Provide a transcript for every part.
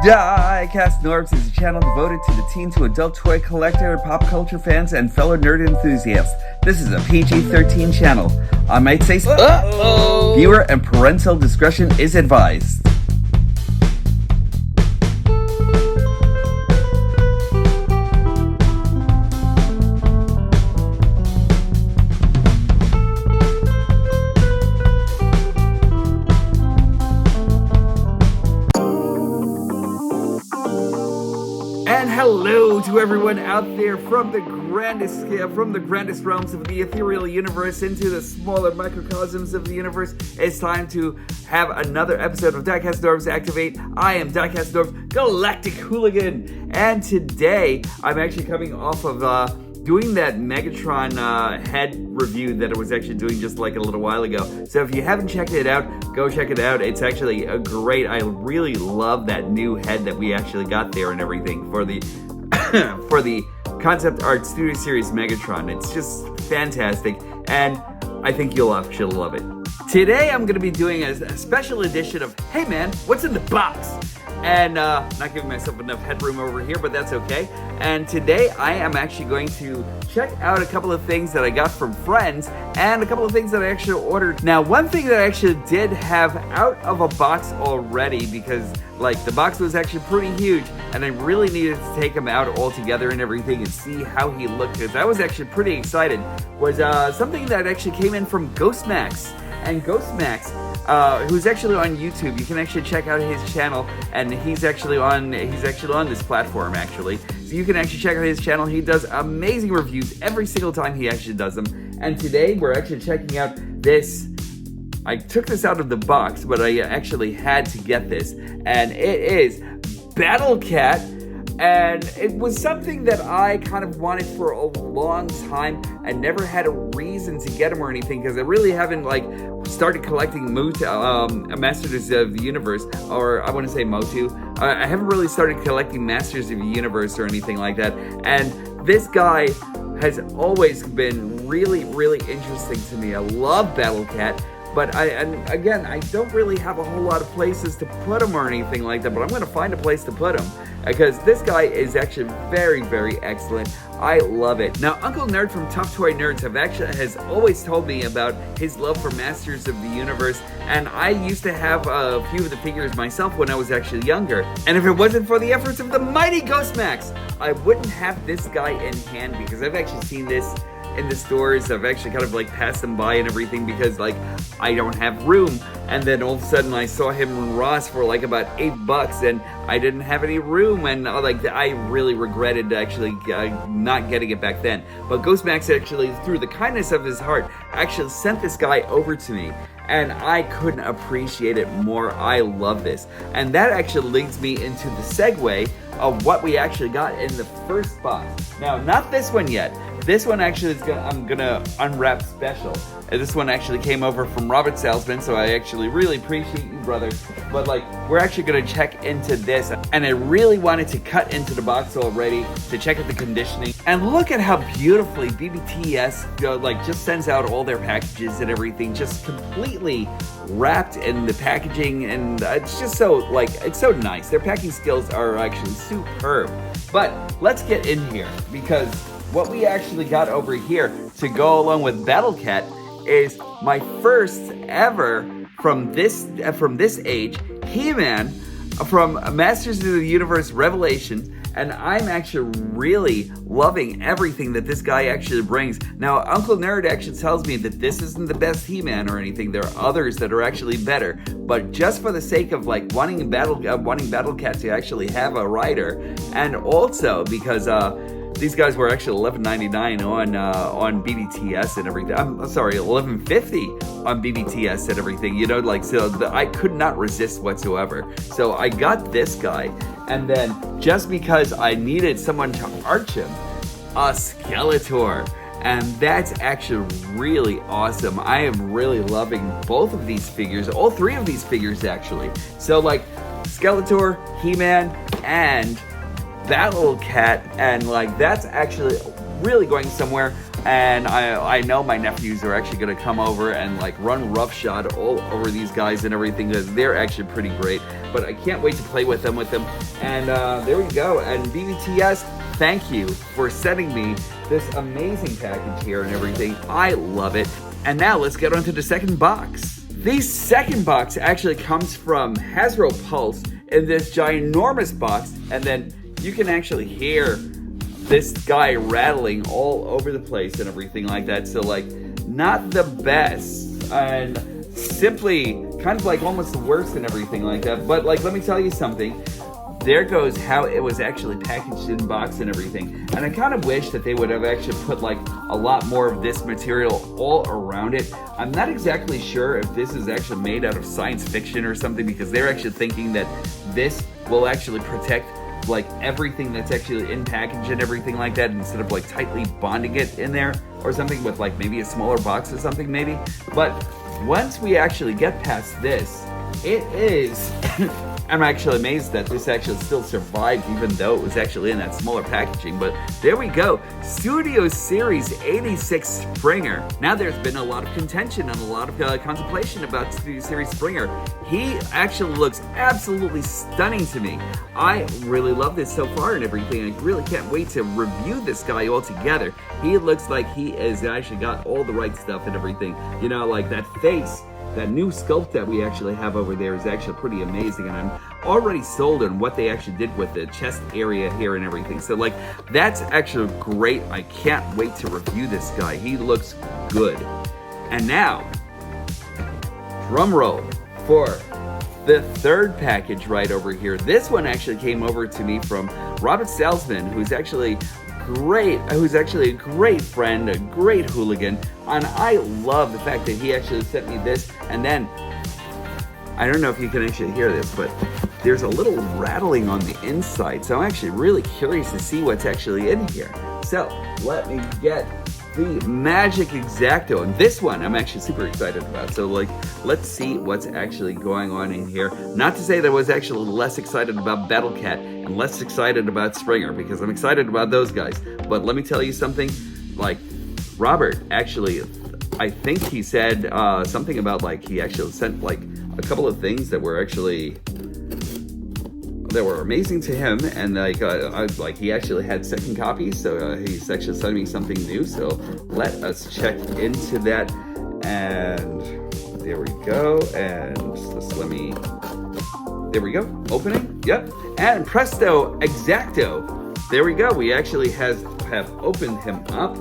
DIECAST NORBZ is a channel devoted to the teen to adult toy collector, pop culture fans, and fellow nerd enthusiasts. This is a PG-13 channel. I might say so. Viewer and parental discretion is advised. And hello to everyone out there from the grandest realms of the ethereal universe into the smaller microcosms of the universe. It's time to have another episode of DIECAST NORBZ Activate. I am DIECAST NORBZ Galactic Hooligan, and today I'm actually coming off of doing that Megatron head review that I was actually doing just like a little while ago. So if you haven't checked it out, go check it out. It's actually a great, I really love that new head that we actually got there and everything for the for the Concept Art Studio Series Megatron. It's just fantastic, and I think you'll actually love it. Today I'm going to be doing a special edition of Hey Man, What's in the Box? And not giving myself enough headroom over here, but that's okay. And today I am actually going to check out a couple of things that I got from friends and a couple of things that I actually ordered. Now, one thing that I actually did have out of a box already, because like the box was actually pretty huge and I really needed to take him out all together and everything and see how he looked, because I was actually pretty excited, was something that actually came in from Ghostmax. And Ghostmax, who's actually on YouTube, you can actually check out his channel, and he's actually on this platform actually. So you can actually check out his channel. He does amazing reviews every single time he actually does them. And today we're actually checking out this. I took this out of the box, but I actually had to get this, and it is Battle Cat. And it was something that I kind of wanted for a long time. I never had a reason to get him or anything, because I really haven't like started collecting Masters of the Universe, or I want to say Motu. I haven't really started collecting Masters of the Universe or anything like that. And this guy has always been really, really interesting to me. I love Battle Cat. But I don't really have a whole lot of places to put him or anything like that, but I'm going to find a place to put him, because this guy is actually very, very excellent. I love it. Now, Uncle Nerd from Tough Toy Nerds has always told me about his love for Masters of the Universe, and I used to have a few of the figures myself when I was actually younger. And if it wasn't for the efforts of the mighty Ghostmax, I wouldn't have this guy in hand, because I've actually seen this in the stores. I've actually kind of like passed them by and everything, because like I don't have room, and then all of a sudden I saw him in Ross for like about $8 and I didn't have any room, and like I really regretted actually not getting it back then. But Ghostmax actually, through the kindness of his heart, actually sent this guy over to me, and I couldn't appreciate it more. I love this. And that actually leads me into the segue of what we actually got in the first box. Now, not this one yet. This one actually I'm gonna unwrap special. And this one actually came over from Robert Salzman, so I actually really appreciate you, brother. But like, we're actually gonna check into this, and I really wanted to cut into the box already to check out the conditioning. And look at how beautifully BBTS like just sends out all their packages and everything, just completely wrapped in the packaging, and it's just so like, it's so nice. Their packing skills are actually superb. But let's get in here, because what we actually got over here to go along with Battle Cat is my first ever from this age He-Man from Masters of the Universe Revelation, and I'm actually really loving everything that this guy actually brings. Now, Uncle Nerd actually tells me that this isn't the best He-Man or anything. There are others that are actually better, but just for the sake of like wanting Battle Cat to actually have a rider, and also because these guys were actually $11.99 on BBTS and everything. I'm sorry, $11.50 on BBTS and everything. You know, like, so I could not resist whatsoever. So I got this guy, and then just because I needed someone to arch him, a Skeletor. And that's actually really awesome. I am really loving both of these figures, all three of these figures actually. So like Skeletor, He-Man, and Battle Cat, and like that's actually really going somewhere. And I know my nephews are actually going to come over and like run roughshod all over these guys and everything, because they're actually pretty great. but I can't wait to play with them. And there we go. And BBTS, thank you for sending me this amazing package here and everything. I love it. And now let's get on to the second box. The second box actually comes from Hasbro Pulse in this ginormous box, and then you can actually hear this guy rattling all over the place and everything like that. So like, not the best, and simply kind of like almost the worst and everything like that. But like, let me tell you something. There goes how it was actually packaged in box and everything. And I kind of wish that they would have actually put like a lot more of this material all around it. I'm not exactly sure if this is actually made out of science fiction or something, because they're actually thinking that this will actually protect like everything that's actually in package and everything like that, instead of like tightly bonding it in there or something with like maybe a smaller box or something maybe. But once we actually get past this, it is I'm actually amazed that this actually still survived, even though it was actually in that smaller packaging. But there we go, Studio Series 86 Springer. Now there's been a lot of contention and a lot of contemplation about Studio Series Springer. He actually looks absolutely stunning to me. I really love this so far and everything. I really can't wait to review this guy all together. He looks like he has actually got all the right stuff and everything. You know, like that face. That new sculpt that we actually have over there is actually pretty amazing, and I'm already sold on what they actually did with the chest area here and everything. So like, that's actually great. I can't wait to review this guy. He looks good. And now, drum roll for the third package right over here. This one actually came over to me from Robert Salzman, who's actually a great friend, a great hooligan, and I love the fact that he actually sent me this. And then, I don't know if you can actually hear this, but there's a little rattling on the inside, so I'm actually really curious to see what's actually in here. So, let me get the Magic X-Acto, and this one I'm actually super excited about. So like, let's see what's actually going on in here. Not to say that I was actually less excited about Battle Cat and less excited about Springer, because I'm excited about those guys. But let me tell you something, like, Robert actually, I think he said something about like, he actually sent like a couple of things that were actually amazing to him, and like he actually had second copies, so he's actually sending me something new. So let us check into that, and there we go. And just there we go, opening, yep, and presto, X-Acto. There we go. We actually have opened him up,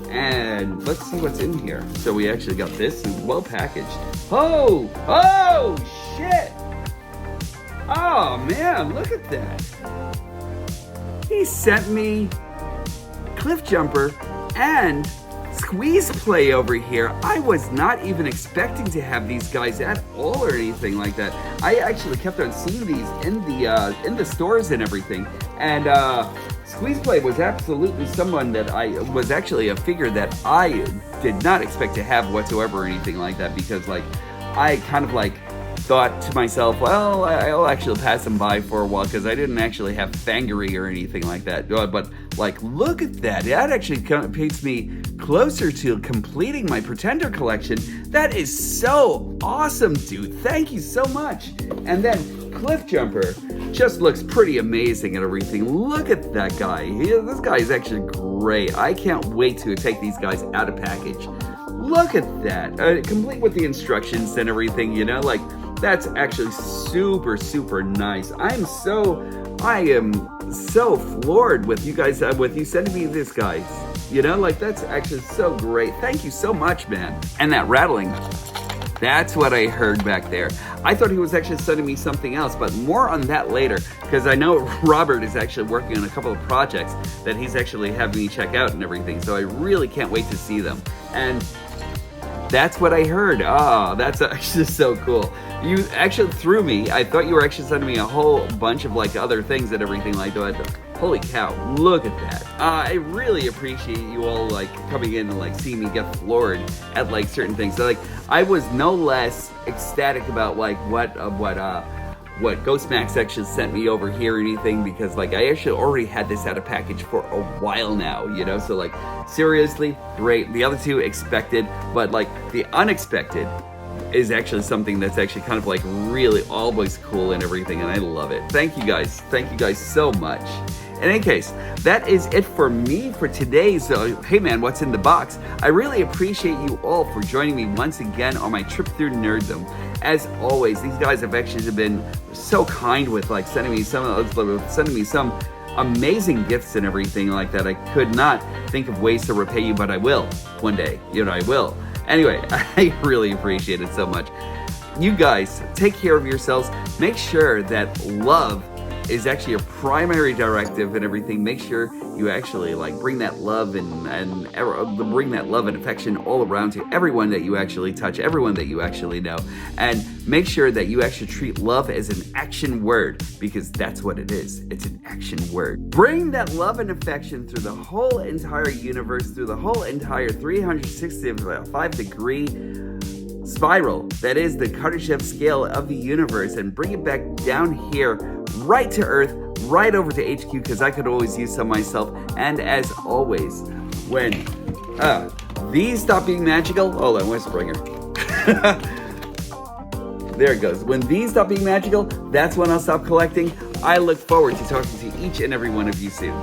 and let's see what's in here. So we actually got this well packaged. Oh shit. Oh man, look at that. He sent me Cliff Jumper and Squeeze Play over here. I was not even expecting to have these guys at all or anything like that. I actually kept on seeing these in the stores and everything. And Squeeze Play was absolutely someone that I was actually a figure that I did not expect to have whatsoever or anything like that, because like, I kind of like thought to myself, well, I'll actually pass them by for a while, because I didn't actually have Fangery or anything like that. But like, look at that. That actually paints me closer to completing my Pretender collection. That is so awesome, dude. Thank you so much. And then Cliff Jumper just looks pretty amazing and everything. Look at that guy. This guy is actually great. I can't wait to take these guys out of package. Look at that. Complete with the instructions and everything, you know, like, that's actually super, super nice. I am so floored with you guys, with you sending me this, guys. You know, like, that's actually so great. Thank you so much, man. And that rattling, that's what I heard back there. I thought he was actually sending me something else, but more on that later, because I know Robert is actually working on a couple of projects that he's actually having me check out and everything, so I really can't wait to see them. And that's what I heard. Oh, that's actually so cool. You actually threw me. I thought you were actually sending me a whole bunch of like other things and everything like that. Holy cow, look at that. I really appreciate you all like coming in and like seeing me get floored at like certain things. So like, I was no less ecstatic about like what Ghostmax actually sent me over here or anything, because like, I actually already had this out of package for a while now, you know. So like, seriously, great. The other two expected, but like the unexpected is actually something that's actually kind of like really always cool and everything, and I love it. Thank you guys so much. In any case, that is it for me for today's Hey Man, What's in the Box. I really appreciate you all for joining me once again on my trip through nerddom. As always, these guys have actually been so kind with like sending me some amazing gifts and everything like that. I could not think of ways to repay you, but I will one day. I will. Anyway, I really appreciate it so much. You guys, take care of yourselves. Make sure that love is actually a primary directive and everything. Make sure you actually like bring that love and bring that love and affection all around to everyone that you actually touch, everyone that you actually know, and make sure that you actually treat love as an action word, because that's what it is. It's an action word. Bring that love and affection through the whole entire universe, through the whole entire 365-degree spiral that is the Kardashev scale of the universe, and bring it back down here, right to Earth, right over to HQ, because I could always use some myself. And as always, when these stop being magical, hold on, where's Springer? There it goes. When these stop being magical, that's when I'll stop collecting. I look forward to talking to each and every one of you soon.